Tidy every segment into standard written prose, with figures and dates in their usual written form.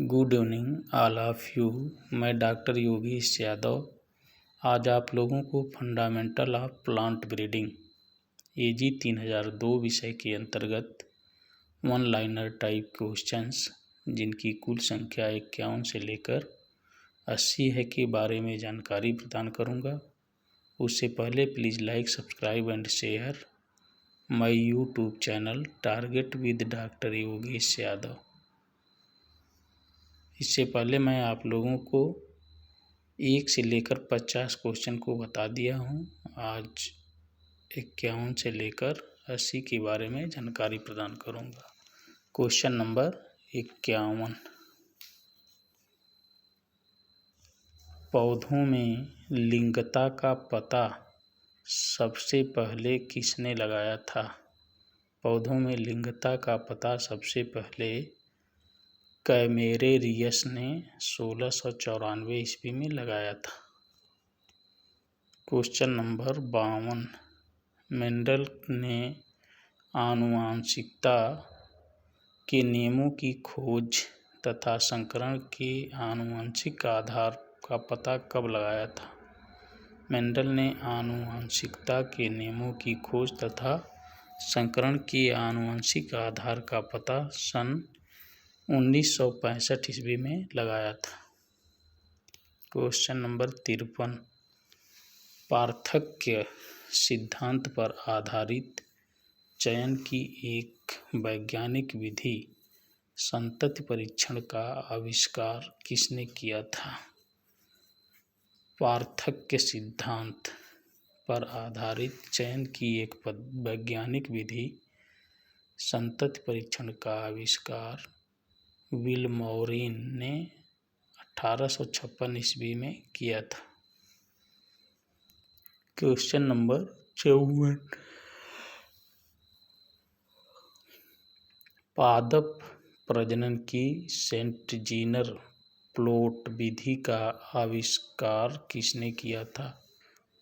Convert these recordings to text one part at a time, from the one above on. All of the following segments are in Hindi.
Good evening all of you. मैं डॉक्टर योगेश यादव आज आप लोगों को fundamental of plant breeding AG 3002 विषय के अंतर्गत वन लाइनर टाइप क्वेश्चंस जिनकी कुल संख्या 51 से लेकर 80 है के बारे में जानकारी प्रदान करूंगा। उससे पहले please like, subscribe and share my YouTube channel target with doctor Yogesh Yadav. इससे पहले मैं आप लोगों को 1 से लेकर 50 क्वेश्चन को बता दिया हूँ। आज 51 से लेकर 80 के बारे में जानकारी प्रदान करूँगा। क्वेश्चन नंबर 51, पौधों में लिंगता का पता सबसे पहले किसने लगाया था? पौधों में लिंगता का पता सबसे पहले कैमेरेरियस ने 1694 ईस्वी में लगाया था। क्वेश्चन नंबर 52, मेंडल ने आनुवांशिकता के नियमों की खोज तथा संकरण के आनुवंशिक आधार का पता कब लगाया था? मेंडल ने आनुवंशिकता के नियमों की खोज तथा संकरण के आनुवंशिक आधार का पता सन 1965 ईस्वी में लगाया था। क्वेश्चन नंबर 53, पार्थक्य सिद्धांत पर आधारित चयन की एक वैज्ञानिक विधि संतति परीक्षण का आविष्कार किसने किया था? पार्थक्य सिद्धांत पर आधारित चयन की एक वैज्ञानिक विधि संतति परीक्षण का आविष्कार विल्मोरिन ने 1856 ईस्वी में किया था। क्वेश्चन नंबर 54, पादप प्रजनन की सेंट जीनर प्लॉट विधि का आविष्कार किसने किया था?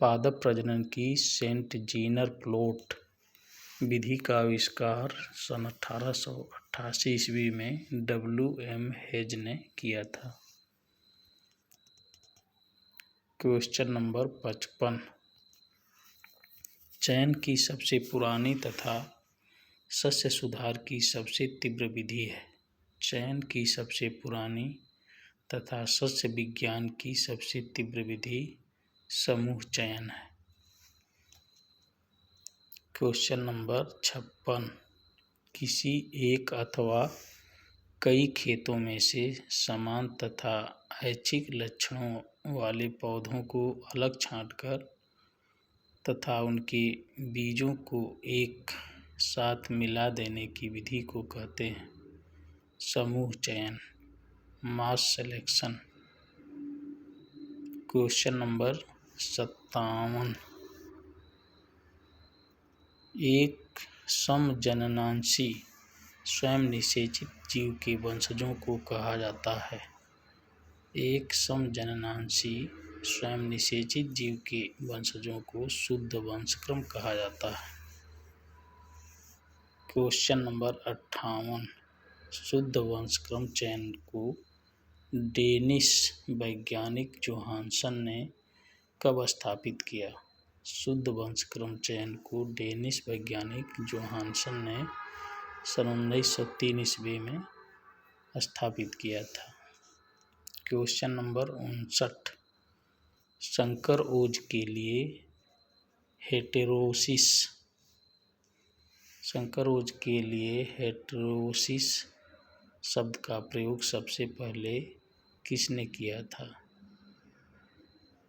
पादप प्रजनन की सेंट जीनर प्लॉट विधि का आविष्कार सन 1888 ईस्वी में WM हेज ने किया था। क्वेश्चन नंबर 55, चयन की सबसे पुरानी तथा सस्य सुधार की सबसे तीव्र विधि है? चयन की सबसे पुरानी तथा सस्य विज्ञान की सबसे तीव्र विधि समूह चयन है। क्वेश्चन नंबर 56, किसी एक अथवा कई खेतों में से समान तथा ऐच्छिक लक्षणों वाले पौधों को अलग छांटकर तथा उनके बीजों को एक साथ मिला देने की विधि को कहते हैं समूह चयन, मास सिलेक्शन। क्वेश्चन नंबर 57, एक समजननांशी स्वयं निषेचित जीव के वंशजों को कहा जाता है? एक समजननांशी स्वयं निषेचित जीव के वंशजों को शुद्ध वंशक्रम कहा जाता है। क्वेश्चन नंबर 58, शुद्ध वंशक्रम चयन को डेनिश वैज्ञानिक जोहानसन ने कब स्थापित किया? शुद्ध वंशक्रम चयन को डेनिश वैज्ञानिक जोहानसन ने सन 1903 ईस्वी में स्थापित किया था। क्वेश्चन नंबर 59, संकर ओज के लिए हेटेरोसिस शब्द का प्रयोग सबसे पहले किसने किया था?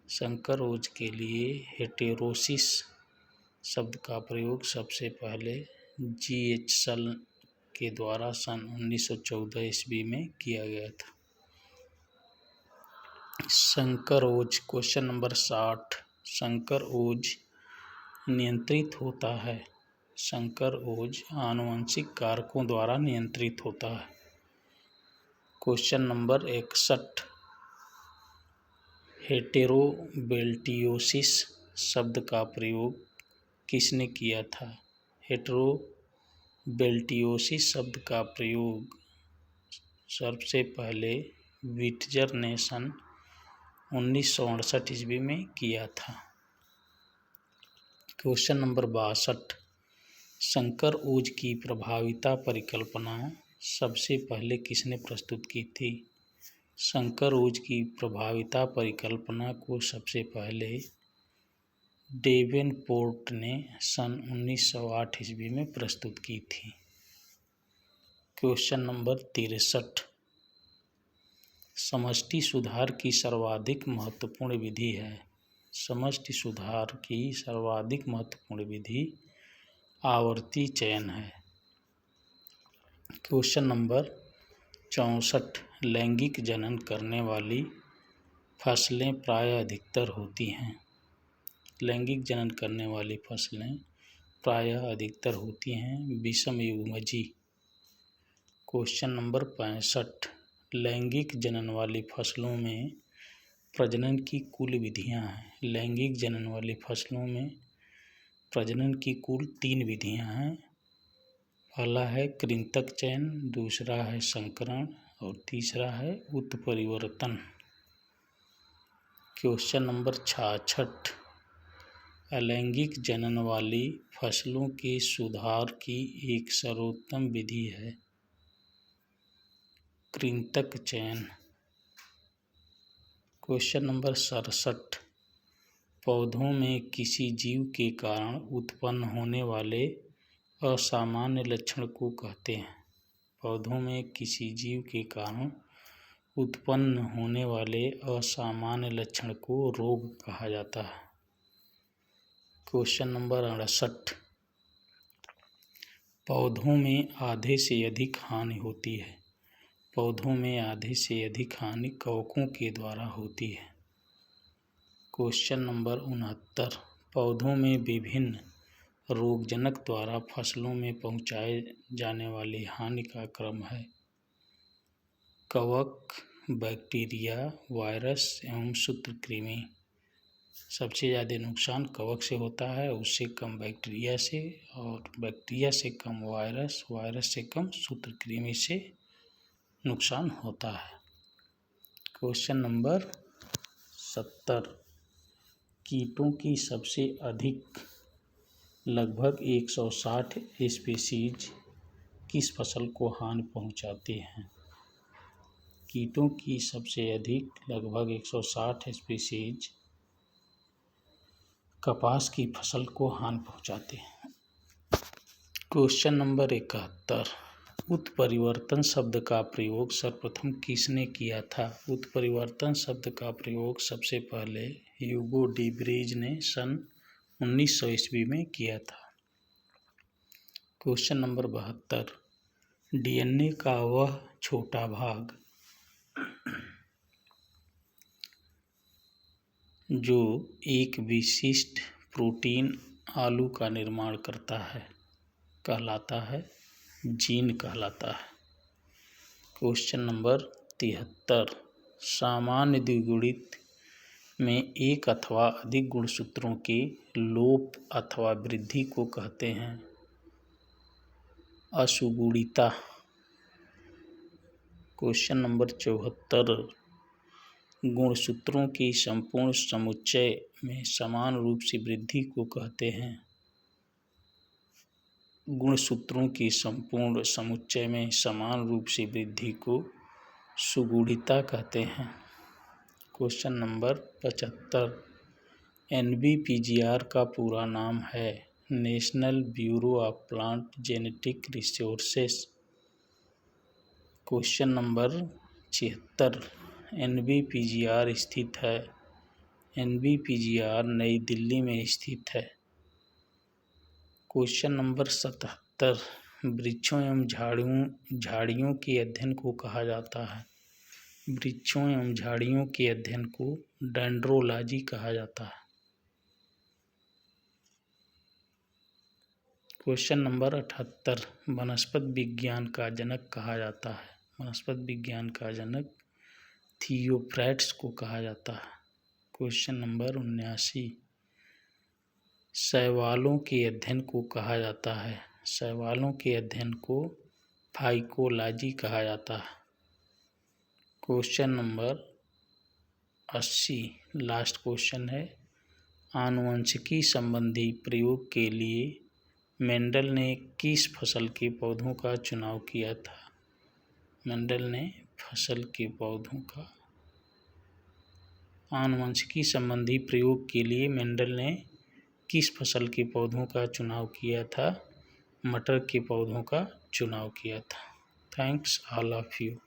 संकर ओज के लिए हेटेरोसिस शब्द का प्रयोग सबसे पहले GH सल के द्वारा सन 1914 ईस्वी में किया गया था। संकर ओज। क्वेश्चन नंबर 60, संकर ओज नियंत्रित होता है? संकर ओज आनुवंशिक कारकों द्वारा नियंत्रित होता है। क्वेश्चन नंबर 61, हेटेरोबैल्टियोसिस शब्द का प्रयोग किसने किया था? हेटेरोबैल्टियोसिस शब्द का प्रयोग सबसे पहले विटजर ने सन 1968 ईस्वी में किया था। क्वेश्चन नंबर 62, शंकर ओज की प्रभाविता परिकल्पना सबसे पहले किसने प्रस्तुत की थी? शंकर ओज की प्रभाविता परिकल्पना को सबसे पहले डेवेनपोर्ट ने सन 1908 ईस्वी में प्रस्तुत की थी। क्वेश्चन नंबर 63, समष्टि सुधार की सर्वाधिक महत्वपूर्ण विधि है। समष्टि सुधार की सर्वाधिक महत्वपूर्ण विधि आवर्ती चयन है। क्वेश्चन नंबर 64, लैंगिक जनन करने वाली फसलें प्रायः अधिकतर होती हैं। लैंगिक जनन करने वाली फसलें प्रायः अधिकतर होती हैं विषम युग्मजी। क्वेश्चन नंबर 65, लैंगिक जनन वाली फसलों में प्रजनन की कुल विधियां हैं। लैंगिक जनन वाली फसलों में प्रजनन की कुल 3 विधियां हैं। पहला है कृंतक चयन, दूसरा है संकरण और तीसरा है उत्परिवर्तन। क्वेश्चन नंबर 66, अलैंगिक जनन वाली फसलों के सुधार की एक सर्वोत्तम विधि है कृंतक चयन। क्वेश्चन नंबर 67, पौधों में किसी जीव के कारण उत्पन्न होने वाले असामान्य लक्षण को कहते हैं। पौधों में किसी जीव के कारण उत्पन्न होने वाले असामान्य लक्षण को रोग कहा जाता है। क्वेश्चन नंबर 68, पौधों में आधे से अधिक हानि होती है। पौधों में आधे से अधिक हानि कवकों के द्वारा होती है। क्वेश्चन नंबर 69, पौधों में विभिन्न रोगजनक द्वारा फसलों में पहुंचाए जाने वाली हानि का क्रम है कवक, बैक्टीरिया, वायरस एवं सूत्रकृमि। सबसे ज़्यादा नुकसान कवक से होता है, उससे कम बैक्टीरिया से, और बैक्टीरिया से कम वायरस, वायरस से कम सूत्रकृमि से नुकसान होता है। क्वेश्चन नंबर 70, कीटों की सबसे अधिक लगभग 160 स्पीशीज किस फसल को हानि पहुंचाती हैं? कीटों की सबसे अधिक लगभग 160 स्पीशीज कपास की फसल को हानि पहुंचाते हैं। क्वेश्चन नंबर 71, उत्परिवर्तन शब्द का प्रयोग सर्वप्रथम किसने किया था? उत्परिवर्तन शब्द का प्रयोग सबसे पहले ह्यूगो डी ब्रीज ने सन 1900 ईस्वी में किया था। क्वेश्चन नंबर 72, डीएनए का वह छोटा भाग जो एक विशिष्ट प्रोटीन आलू का निर्माण करता है कहलाता है जीन कहलाता है। क्वेश्चन नंबर 73, सामान्य द्विगुणित में एक अथवा अधिक गुणसूत्रों के लोप अथवा वृद्धि को कहते हैं असुगुणिता। क्वेश्चन नंबर 74, गुणसूत्रों के संपूर्ण समुच्चय में समान रूप से वृद्धि को कहते हैं गुणसूत्रों के संपूर्ण समुच्चय में समान रूप से वृद्धि को सुगुणिता कहते हैं। क्वेश्चन नंबर 75, NBPGR का पूरा नाम है national bureau of plant genetic resources. Question number 76, NBPGR स्थित है। NBPGR नई दिल्ली में स्थित है। क्वेश्चन नंबर 77, वृक्षों एवं झाड़ियों के अध्ययन को कहा जाता है। वृक्षों एवं झाड़ियों के अध्ययन को डेंड्रोलॉजी कहा जाता है। क्वेश्चन नंबर 78, वनस्पति विज्ञान का जनक कहा जाता है। वनस्पति विज्ञान का जनक थियोफ्रास्टस को कहा जाता है। क्वेश्चन नंबर 79, शैवालों के अध्ययन को कहा जाता है। शैवालों के अध्ययन को फाइकोलॉजी कहा जाता है। क्वेश्चन नंबर 80 लास्ट क्वेश्चन है। आनुवंशिकी संबंधी प्रयोग के लिए मेंडल ने किस फसल के पौधों का चुनाव किया था? मेंडल ने फसल के पौधों का आनुवंशिकी संबंधी प्रयोग के लिए मेंडल ने किस फसल के पौधों का चुनाव किया था? मटर के पौधों का चुनाव किया था। Thanks all of you.